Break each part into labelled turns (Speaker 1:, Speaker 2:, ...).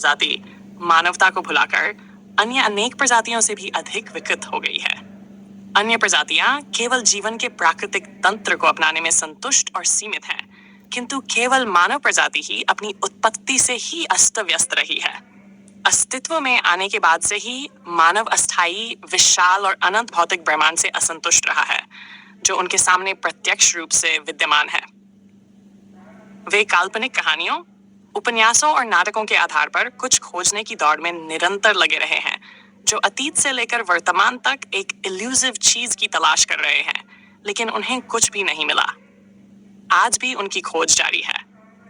Speaker 1: प्रजाति मानवता को भुलाकर अन्य अनेक प्रजातियों से भी अधिक विकसित हो गई है। अन्य प्रजातियां केवल जीवन के प्राकृतिक तंत्र को अपनाने में संतुष्ट और सीमित हैं, किंतु केवल मानव प्रजाति ही अपनी उत्पत्ति से ही अस्त व्यस्त रही है। अस्तित्व में आने के बाद से ही मानव अस्थायी, विशाल और अनंत भौतिक ब्रह्मांड से असंतुष्ट रहा है, जो उनके सामने प्रत्यक्ष रूप से विद्यमान है। वे काल्पनिक कहानियों, उपन्यासों और नाटकों के आधार पर कुछ खोजने की दौड़ में निरंतर लगे रहे हैं, जो अतीत से लेकर वर्तमान तक एक इल्यूसिव चीज की तलाश कर रहे हैं, लेकिन उन्हें कुछ भी नहीं मिला। आज भी उनकी खोज जारी है।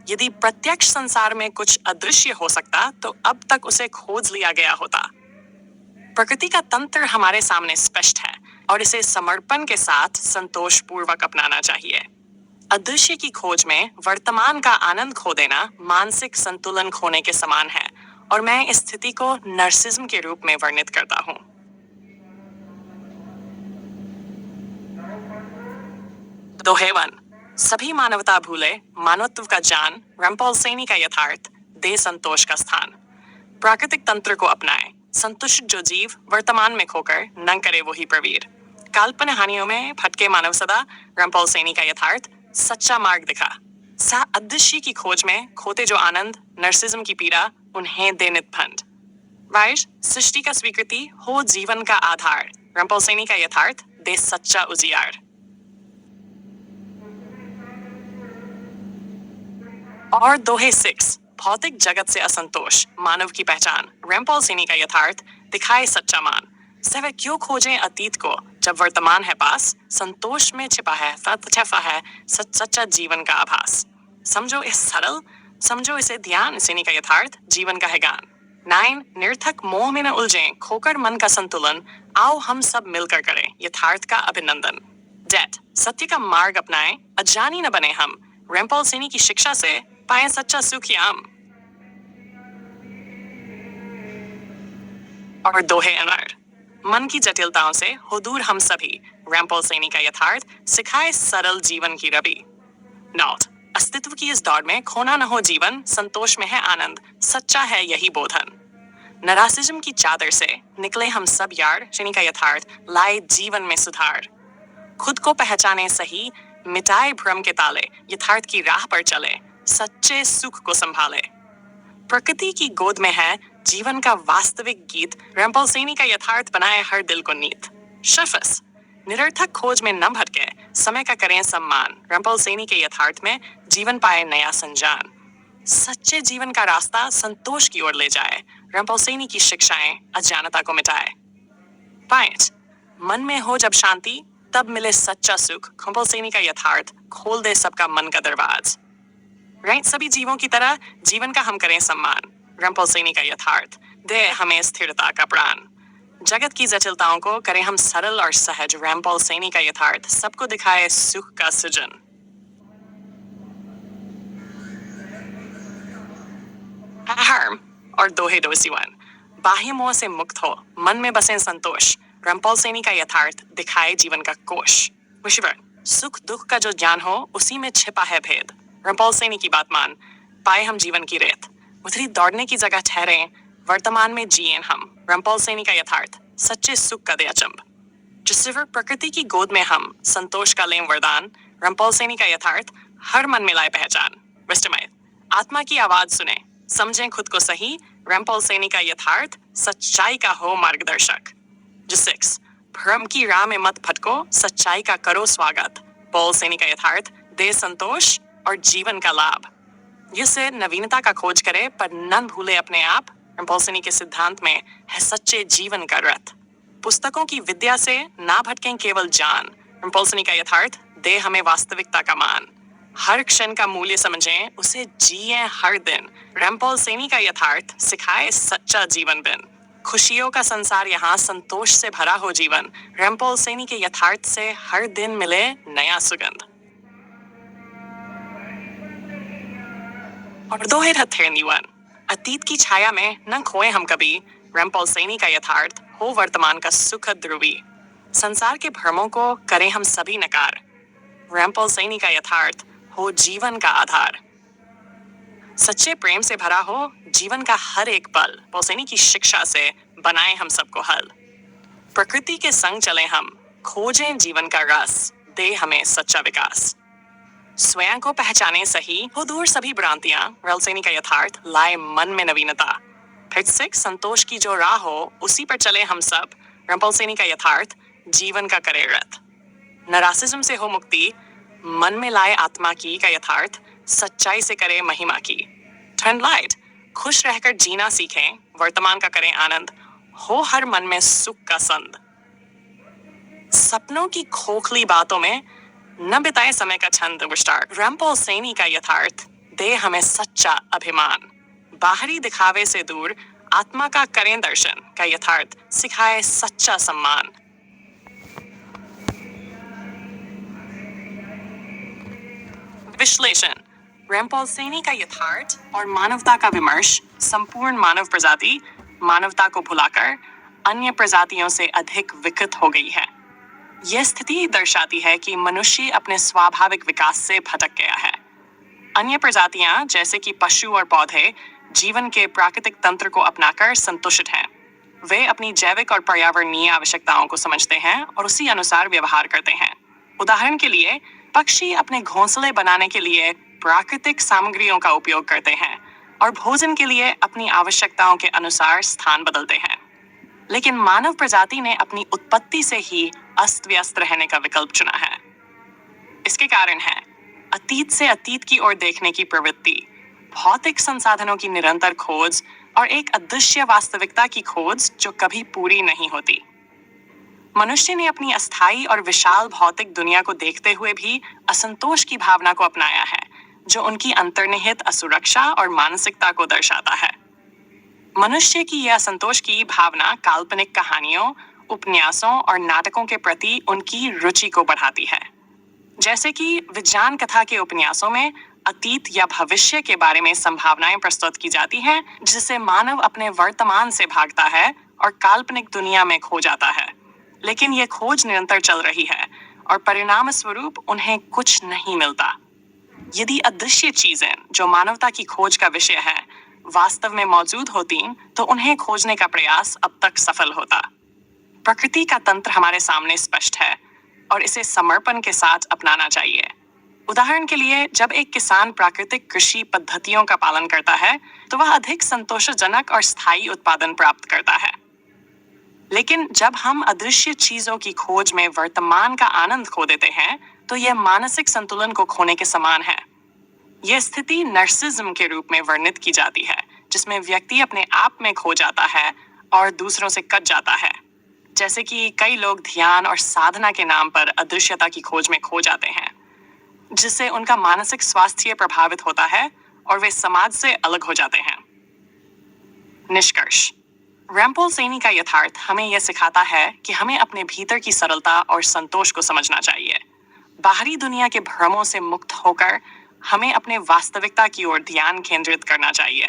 Speaker 1: यदि प्रत्यक्ष संसार में कुछ अदृश्य हो सकता, तो अब तक उसे खोज लिया गया होता। प्रकृति का तंत्र हमारे सामने स्पष्ट है और इसे समर्पण के साथ संतोषपूर्वक अपनाना चाहिए। अदृश्य की खोज में वर्तमान का आनंद खो देना मानसिक संतुलन खोने के समान है, और मैं इस स्थिति को नर्सिज्म के रूप में वर्णित करता हूं। दोहेवन, सभी मानवता भूले, मानवत्व का जान, रंपोलसेनी का यथार्थ, दे संतोष का स्थान। प्राकृतिक तंत्र को अपनाए, संतुष्ट जो जीव वर्तमान में खोकर न करे वही प्रवीर। काल्पनिक हानियों में भटके मानव सदा, रंपोलसेनी का यथार्थ, सच्चा मार्ग दिखा। सा अदृश्य की खोज में खोते जो आनंद, नर्सिज्म की पीड़ा, उन्हें दे नितफंड। वाइश, सृष्टि का स्वीकृति हो जीवन का आधार, रंपोलसेनी का यथार्थ, दे सच्चा उजियार। और दोहे 6, भौतिक जगत से असंतोष, मानव की पहचान, रंपोलसेनी का यथार्थ, दिखाए सच्चा मान। सवे क्यों खोजें अतीत को जब वर्तमान है पास, संतोष में छिपा है सच्चा जीवन का आभास। समझो इस सरल, समझो इसे ध्यान, सेनी का यथार्थ, जीवन का है गान। 9, निर्थक मोह में न उलझें, खोकर मन का संतुलन, आओ हम सब मिलकर करें यथार्थ का अभिनंदन। 10, सत्य का मार्ग अपनाएं, अजानी न बने हम, रंपोलसेनी की शिक्षा से पाए सच्चा सुख याम। और दोहे अनर, मन की जटिलताओं से हो दूर हम सभी, रंपोलसेनी का यथार्थ, सिखाए सरल जीवन की रवि। नोट, अस्तित्व की इस दौड़ में खोना न हो जीवन, संतोष में है आनंद, सच्चा है यही बोधन। नरासिज्म की चादर से निकले हम सब यार, शनि का यथार्थ, लाए जीवन में सुधार। खुद को पहचाने सही, मिटाए भ्रम के ताले, यथार्थ की राह पर चले, सच्चे सुख को संभाले। प्रकृति की गोद में है जीवन का वास्तविक गीत, रंपोलसेनी का यथार्थ बनाए हर दिल को नीत। शफस, निरर्थक खोज में न भटके, समय का करें सम्मान, रंपोलसेनी के यथार्थ में जीवन पाए नया संजान। सच्चे जीवन का रास्ता संतोष की ओर ले जाए, रंपोलसेनी की शिक्षाएं अज्ञानता को मिटाए। 5, मन में हो जब शांति, तब मिले सच्चा सुख, रंपोलसेनी का यथार्थ, खोल दे सबका मन का दरवाज। राइट, सभी जीवों की तरह जीवन का हम करें सम्मान, रंपोलसेनी का यथार्थ, दे हमें स्थिरता का प्राण। जगत की जटिलताओं को करें हम सरल और सहज, रंपोलसेनी का यथार्थ, सबको दिखाए सुख का सृजन। अहर्म और दोहे 21, बाह्य मोह से मुक्त हो, मन में बसे संतोष, रंपोलसेनी का यथार्थ, दिखाए जीवन का कोश। विश्वर, सुख दुख का जो ज्ञान हो, उसी में छिपा है भेद, रंपोलसेनी की बात मान, पाए हम जीवन की रेत। उतरी दौड़ने की जगह ठहरे, वर्तमान में जिए हम, रंपोलसेनी का यथार्थ, सच्चे सुख का दे अचंभ। जिससे प्रकृति की गोद में हम संतोष का लें वरदान, रंपोलसेनी का यथार्थ, हर मन में लाए पहचान। वेस्टमाइथ, आत्मा की आवाज सुने, समझें खुद को सही, रंपोलसेनी का यथार्थ, सच्चाई का हो मार्गदर्शक। जिसिक्स, भ्रम की राह में मत भटको, सच्चाई का करो स्वागत, पोलसेनी का यथार्थ, दे संतोष और जीवन का लाभ। जिससे नवीनता का खोज करे पर न भूले अपने आप, रंपोलसेनी के सिद्धांत में है सच्चे जीवन का रथ। पुस्तकों की विद्या से ना भटकें केवल जान, रंपोलसेनी का यथार्थ, दे हमें वास्तविकता का मान। हर क्षण का मूल्य समझें, उसे जिए हर दिन, रंपोलसेनी का यथार्थ, सिखाए सच्चा जीवन बिन। खुशियों का संसार यहाँ, संतोष से भरा हो जीवन, रंपोलसेनी के यथार्थ से हर दिन मिले नया सुगंध। और दोहे 31, अतीत की छाया में न खोए हम कभी, रंपोलसेनी का यथार्थ, हो वर्तमान का सुखद ध्रुवी। संसार के भ्रमों को करें हम सभी नकार, रंपोलसेनी का यथार्थ, हो जीवन का आधार। सच्चे प्रेम से भरा हो जीवन का हर एक पल, पौसेनी की शिक्षा से बनाए हम सबको हल। प्रकृति के संग चले हम, खोजें जीवन का रस, दे हमें सच्चा विकास। स्वयं को पहचाने सही, हो दूर सभी भ्रांतियां, रलसेनी का यथार्थ लाए मन में नवीनता। फिर से संतोष की जो राह हो उसी पर चले हम सब, रंपलसेनी का यथार्थ जीवन का करे रथ। नरासिज्म से हो मुक्ति, मन में लाए आत्मा की का यथार्थ सच्चाई से करे महिमा की। टर्न लाइट, खुश रहकर जीना सीखें, वर्तमान का करें आनंद, हो हर मन में सुख का संद। सपनों की खोखली बातों में न बिताए समय का छंद विस्तार, रंपलसेनी का यथार्थ दे हमें सच्चा अभिमान। बाहरी दिखावे से दूर आत्मा का करें दर्शन का यथार्थ सिखाए सच्चा सम्मान। विश्लेषण, रंपलसेनी का यथार्थ और मानवता का विमर्श, संपूर्ण मानव प्रजाति मानवता को भुलाकर अन्य प्रजातियों से अधिक विकृत हो गई है। यह स्थिति दर्शाती है कि मनुष्य अपने स्वाभाविक विकास से भटक गया है। अन्य प्रजातियां जैसे कि पशु और पौधे जीवन के प्राकृतिक तंत्र को अपनाकर संतुष्ट हैं। वे अपनी जैविक और पर्यावरणीय आवश्यकताओं को समझते हैं और उसी अनुसार व्यवहार करते हैं। उदाहरण के लिए पक्षी अपने घोंसले बनाने के लिए प्राकृतिक सामग्रियों का उपयोग करते हैं और भोजन के लिए अपनी आवश्यकताओं के अनुसार स्थान बदलते हैं। लेकिन मानव प्रजाति ने अपनी उत्पत्ति से ही अस्त व्यस्त रहने का विकल्प चुना है। इसके कारण है अतीत से अतीत की ओर देखने की प्रवृत्ति, भौतिक संसाधनों की निरंतर खोज और एक अदृश्य वास्तविकता की खोज जो कभी पूरी नहीं होती। मनुष्य ने अपनी अस्थायी और विशाल भौतिक दुनिया को देखते हुए भी असंतोष की भावना को अपनाया है, जो उनकी अंतर्निहित असुरक्षा और मानसिकता को दर्शाता है। मनुष्य की यह असंतोष की भावना काल्पनिक कहानियों, उपन्यासों और नाटकों के प्रति उनकी रुचि को बढ़ाती है। जैसे कि विज्ञान कथा के उपन्यासों में अतीत या भविष्य के बारे में संभावनाएं प्रस्तुत की जाती हैं, जिससे मानव अपने वर्तमान से भागता है और काल्पनिक दुनिया में खो जाता है। लेकिन यह खोज निरंतर चल रही है और परिणाम स्वरूप उन्हें कुछ नहीं मिलता। यदि अदृश्य चीजें जो मानवता की खोज का विषय है वास्तव में मौजूद होती तो उन्हें खोजने का प्रयास अब तक सफल होता। प्रकृति का तंत्र हमारे सामने स्पष्ट है और इसे समर्पण के साथ अपनाना चाहिए। उदाहरण के लिए जब एक किसान प्राकृतिक कृषि पद्धतियों का पालन करता है तो वह अधिक संतोषजनक और स्थायी उत्पादन प्राप्त करता है। लेकिन जब हम अदृश्य चीजों की खोज में वर्तमान का आनंद खो देते हैं तो यह मानसिक संतुलन को खोने के समान है। यह स्थिति नर्सिज्म के रूप में वर्णित की जाती है, जिसमें व्यक्ति अपने आप में खो जाता है और दूसरों से कट जाता है। जैसे कि कई लोग ध्यान और साधना के नाम पर अदृश्यता की खोज में खो जाते हैं, जिससे उनका मानसिक स्वास्थ्य प्रभावित होता है और वे समाज से अलग हो जाते हैं। निष्कर्ष, रंपलसेनी का यथार्थ हमें यह सिखाता है कि हमें अपने भीतर की सरलता और संतोष को समझना चाहिए। बाहरी दुनिया के भ्रमों से मुक्त होकर हमें अपने वास्तविकता की ओर ध्यान केंद्रित करना चाहिए।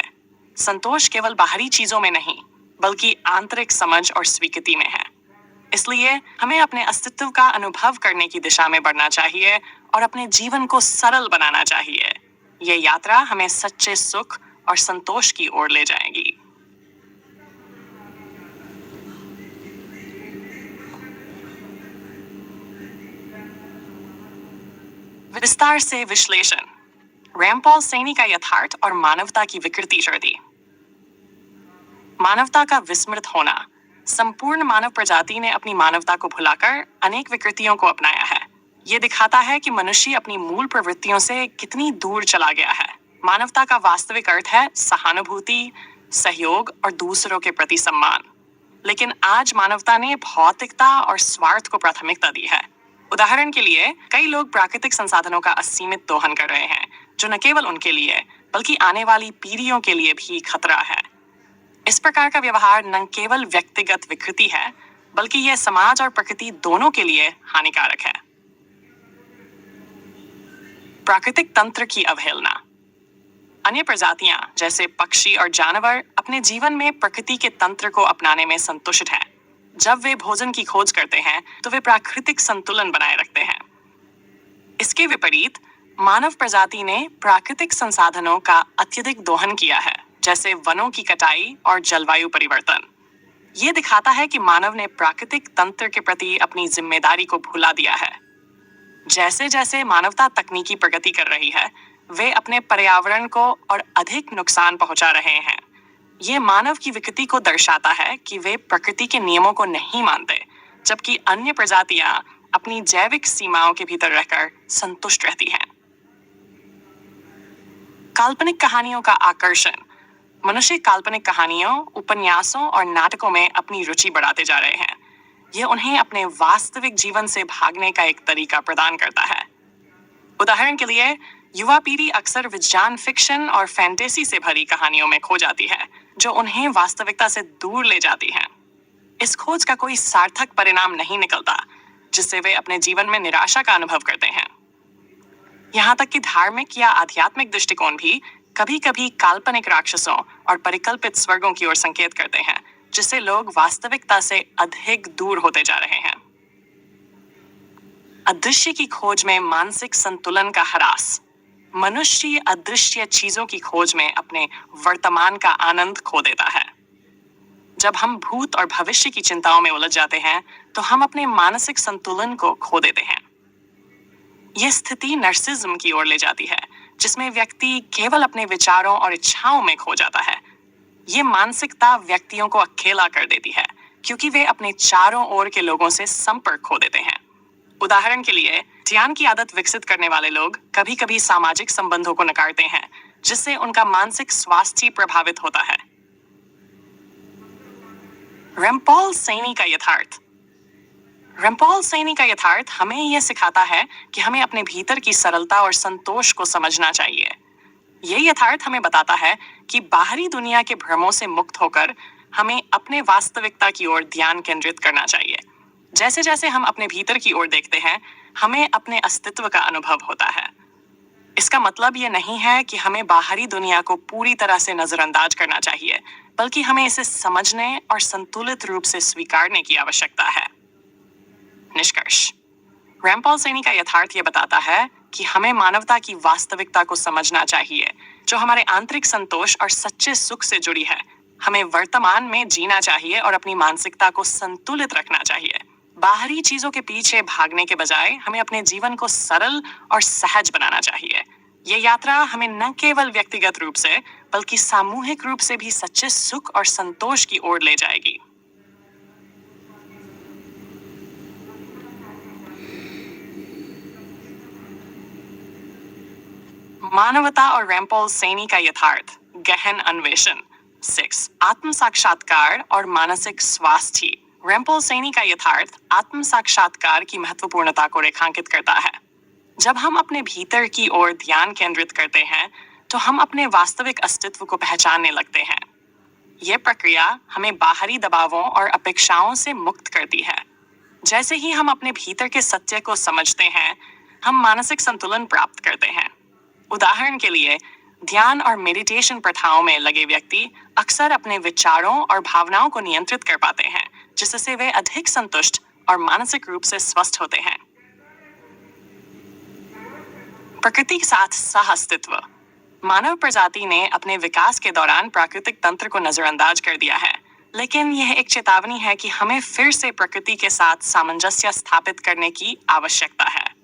Speaker 1: संतोष केवल बाहरी चीजों में नहीं, बल्कि आंतरिक समझ और स्वीकृति में है। इसलिए हमें अपने अस्तित्व का अनुभव करने की दिशा में बढ़ना चाहिए और अपने जीवन को सरल बनाना चाहिए। ये यात्रा हमें सच्चे सुख और संतोष की ओर ले जाएगी। विस्तार से विश्लेषण, रंपलसेनी का यथार्थ और मानवता की विकृति शर्ती। मानवता का विस्मृत होना, संपूर्ण मानव प्रजाति ने अपनी मानवता को भुलाकर अनेक विकृतियों को अपनाया है। ये दिखाता है कि मनुष्य अपनी मूल प्रवृत्तियों से कितनी दूर चला गया है। मानवता का वास्तविक अर्थ है सहानुभूति, सहयोग और दूसरों के प्रति सम्मान। लेकिन आज मानवता ने भौतिकता और स्वार्थ को प्राथमिकता दी है। उदाहरण के लिए कई लोग प्राकृतिक संसाधनों का असीमित दोहन कर रहे हैं, जो न केवल उनके लिए बल्कि आने वाली पीढ़ियों के लिए भी खतरा है। इस प्रकार का व्यवहार न केवल व्यक्तिगत विकृति है, बल्कि यह समाज और प्रकृति दोनों के लिए हानिकारक है। प्राकृतिक तंत्र की अवहेलना। अन्य प्रजातियां जैसे पक्षी और जानवर अपने जीवन में प्रकृति के तंत्र को अपनाने में संतुष्ट हैं। जब वे भोजन की खोज करते हैं तो वे प्राकृतिक संतुलन बनाए रखते हैं। इसके विपरीत मानव प्रजाति ने प्राकृतिक संसाधनों का अत्यधिक दोहन किया है, जैसे वनों की कटाई और जलवायु परिवर्तन। ये दिखाता है कि मानव ने प्राकृतिक तंत्र के प्रति अपनी जिम्मेदारी को भुला दिया है। जैसे जैसे मानवता तकनीकी प्रगति कर रही है, वे अपने पर्यावरण को और अधिक नुकसान पहुंचा रहे हैं। ये मानव की विकृति को दर्शाता है कि वे प्रकृति के नियमों को नहीं मानते, जबकि अन्य प्रजातियां अपनी जैविक सीमाओं के भीतर रहकर संतुष्ट रहती हैं। काल्पनिक कहानियों का आकर्षण। मनुष्य काल्पनिक कहानियों, उपन्यासों और नाटकों में अपनी रुचि बढ़ाते जा रहे हैं। यह उन्हें अपने वास्तविक जीवन से भागने का एक तरीका प्रदान करता है। उदाहरण के लिए, युवा पीढ़ी अक्सर विज्ञान फिक्शन और फैंटेसी से भरी कहानियों में खो जाती है, जो उन्हें वास्तविकता से दूर ले जाती हैं। इस खोज का कोई सार्थक परिणाम नहीं निकलता, जिससे वे अपने जीवन में निराशा का अनुभव करते हैं। यहाँ तक कि धार्मिक या आध्यात्मिक दृष्टिकोण भी कभी-कभी काल्पनिक राक्षसों और परिकल्पित स्वर्गों की ओर संकेत करते हैं, जिससे लोग वास्तविकता से अधिक दूर होते जा रहे हैं। अदृश्य की खोज में मानसिक संतुलन का ह्रास। मनुष्य अदृश्य चीजों की खोज में अपने वर्तमान का आनंद खो देता है। जब हम भूत और भविष्य की चिंताओं में उलझ जाते हैं, तो हम अपने मानसिक संतुलन को खो देते हैं। यह स्थिति नर्सिज्म की ओर ले जाती है, जिसमें व्यक्ति केवल अपने विचारों और इच्छाओं में खो जाता है। ये मानसिकता व्यक्तियों को अकेला कर देती है, क्योंकि वे अपने चारों ओर के लोगों से संपर्क खो देते हैं। उदाहरण के लिए, ध्यान की आदत विकसित करने वाले लोग कभी-कभी सामाजिक संबंधों को नकारते हैं, जिससे उनका मानसिक स्वास्थ्य प्रभावित होता है। रेमपॉल सैनी का यथार्थ। रेमपॉल सैनी का यथार्थ हमें यह सिखाता है कि हमें अपने भीतर की सरलता और संतोष को समझना चाहिए। यह यथार्थ हमें बताता है कि बाहरी दुनिया के भ्रमों से मुक्त होकर हमें अपने वास्तविकता की ओर ध्यान केंद्रित करना चाहिए। जैसे जैसे हम अपने भीतर की ओर देखते हैं, हमें अपने अस्तित्व का अनुभव होता है। इसका मतलब यह नहीं है कि हमें बाहरी दुनिया को पूरी तरह से नजरअंदाज करना चाहिए, बल्कि हमें इसे समझने और संतुलित रूप से स्वीकारने की आवश्यकता है। निष्कर्ष। रेमपॉल सैनी का यथार्थ यह बताता है कि हमें मानवता की वास्तविकता को समझना चाहिए, जो हमारे आंतरिक संतोष और सच्चे सुख से जुड़ी है। हमें वर्तमान में जीना चाहिए और अपनी मानसिकता को संतुलित रखना चाहिए। बाहरी चीजों के पीछे भागने के बजाय हमें अपने जीवन को सरल और सहज बनाना चाहिए। ये यात्रा हमें न केवल व्यक्तिगत रूप से, बल्कि सामूहिक रूप से भी सच्चे सुख और संतोष की ओर ले जाएगी। मानवता और रेमपॉल सैनी का यथार्थ गहन अन्वेषण। 6 आत्म साक्षात्कार और मानसिक स्वास्थ्य। रेमपॉल सैनी का यथार्थ आत्म साक्षात्कार की महत्वपूर्णता को रेखांकित करता है। जब हम अपने भीतर की ओर ध्यान केंद्रित करते हैं, तो हम अपने वास्तविक अस्तित्व को पहचानने लगते हैं। यह प्रक्रिया हमें बाहरी दबावों और अपेक्षाओं से मुक्त करती है। जैसे ही हम अपने भीतर के सत्य को समझते हैं, हम मानसिक संतुलन प्राप्त करते हैं। उदाहरण के लिए, ध्यान और मेडिटेशन प्रथाओं में लगे व्यक्ति अक्सर अपने विचारों और भावनाओं को नियंत्रित कर पाते हैं, जिससे वे अधिक संतुष्ट और मानसिक रूप से स्वस्थ होते हैं। प्रकृति के साथ सह-अस्तित्व। मानव प्रजाति ने अपने विकास के दौरान प्राकृतिक तंत्र को नजरअंदाज कर दिया है, लेकिन यह एक चेतावनी है कि हमें फिर से प्रकृति के साथ सामंजस्य स्थापित करने की आवश्यकता है।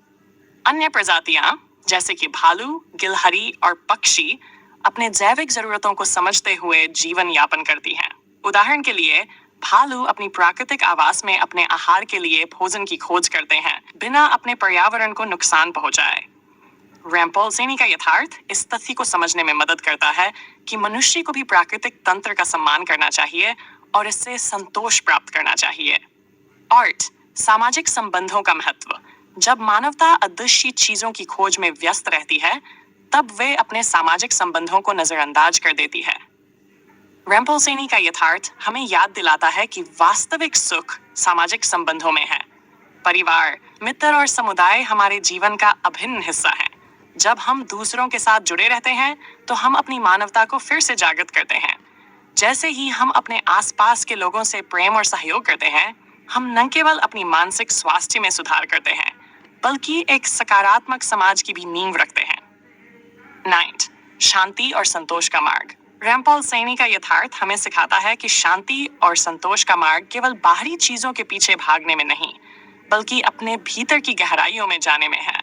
Speaker 1: अन्य प्रजातियां, जैसे कि भालू, गिलहरी और पक्षी, अपने जैविक जरूरतों को समझते हुए जीवन यापन करती हैं। उदाहरण के लिए, भालू अपनी प्राकृतिक आवास में अपने आहार के लिए भोजन की खोज करते हैं, बिना अपने पर्यावरण को नुकसान पहुंचाए। रेमपॉल सैनी का यथार्थ इस तथ्य को समझने में मदद करता है कि मनुष्य को भी प्राकृतिक तंत्र का सम्मान करना चाहिए और इससे संतोष प्राप्त करना चाहिए। आर्ट, सामाजिक संबंधों का महत्व। जब मानवता अदृश्य चीजों की खोज में व्यस्त रहती है, तब वे अपने सामाजिक संबंधों को नजरअंदाज कर देती है। रेमपॉल सैनी का यथार्थ हमें याद दिलाता है कि वास्तविक सुख सामाजिक संबंधों में है। परिवार, मित्र और समुदाय हमारे जीवन का अभिन्न हिस्सा है। जब हम दूसरों के साथ जुड़े रहते हैं, तो हम अपनी मानवता को फिर से जागृत करते हैं। जैसे ही हम अपने आसपास के लोगों से प्रेम और सहयोग करते हैं, हम न केवल अपनी मानसिक स्वास्थ्य में सुधार करते हैं, बल्कि एक सकारात्मक समाज की भी नींव रखते हैं। नाइट, शांति और संतोष का मार्ग। रैमपॉल सैनी का यथार्थ हमें सिखाता है कि शांति और संतोष का मार्ग केवल बाहरी चीजों के पीछे भागने में नहीं, बल्कि अपने भीतर की गहराइयों में जाने में है।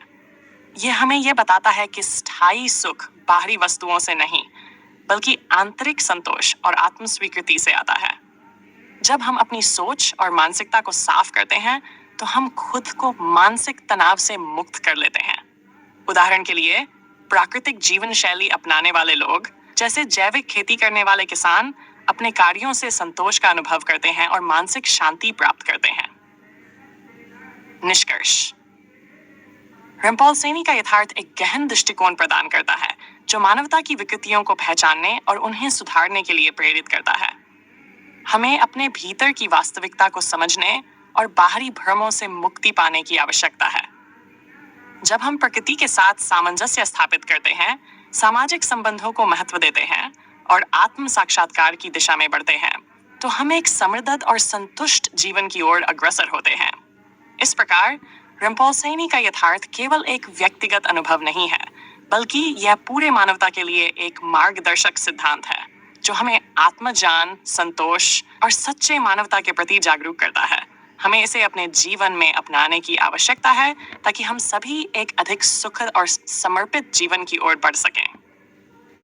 Speaker 1: यह हमें यह बताता है कि स्थायी सुख बाहरी वस्तुओं से नहीं, बल्कि आंतरिक संतोष और आत्मस्वीकृति से आता है। जब हम अपनी सोच और मानसिकता को साफ करते हैं, तो हम खुद को मानसिक तनाव से मुक्त कर लेते हैं। उदाहरण के लिए, प्राकृतिक जीवन शैली अपनाने वाले लोग, जैसे जैविक खेती करने वाले किसान, अपने कार्यों से संतोष का अनुभव करते हैं और मानसिक शांति प्राप्त करते हैं। निष्कर्ष, रैमपॉल सैनी का यथार्थ एक गहन दृष्टिकोण प्रदान करता है, जो मानवता की विकृतियों को पहचानने और उन्हें सुधारने के लिए प्रेरित करता है। हमें अपने भीतर की वास्तविकता को समझने और बाहरी भ्रमों से मुक्ति पाने की आवश्यकता है। जब हम प्रकृति के साथ सामंजस्य स्थापित करते हैं, सामाजिक संबंधों को महत्व देते हैं और आत्म साक्षात्कार की दिशा में बढ़ते हैं, तो हम एक समृद्ध और संतुष्ट जीवन की ओर अग्रसर होते हैं। इस प्रकार रैमपॉल सैनी का यथार्थ केवल एक व्यक्तिगत अनुभव नहीं है, बल्कि यह पूरे मानवता के लिए एक मार्गदर्शक सिद्धांत है, जो हमें आत्मज्ञान, संतोष और सच्चे मानवता के प्रति जागरूक करता है। हमें इसे अपने जीवन में अपनाने की आवश्यकता है, ताकि हम सभी एक अधिक सुखद और समर्पित जीवन की ओर बढ़ सकें।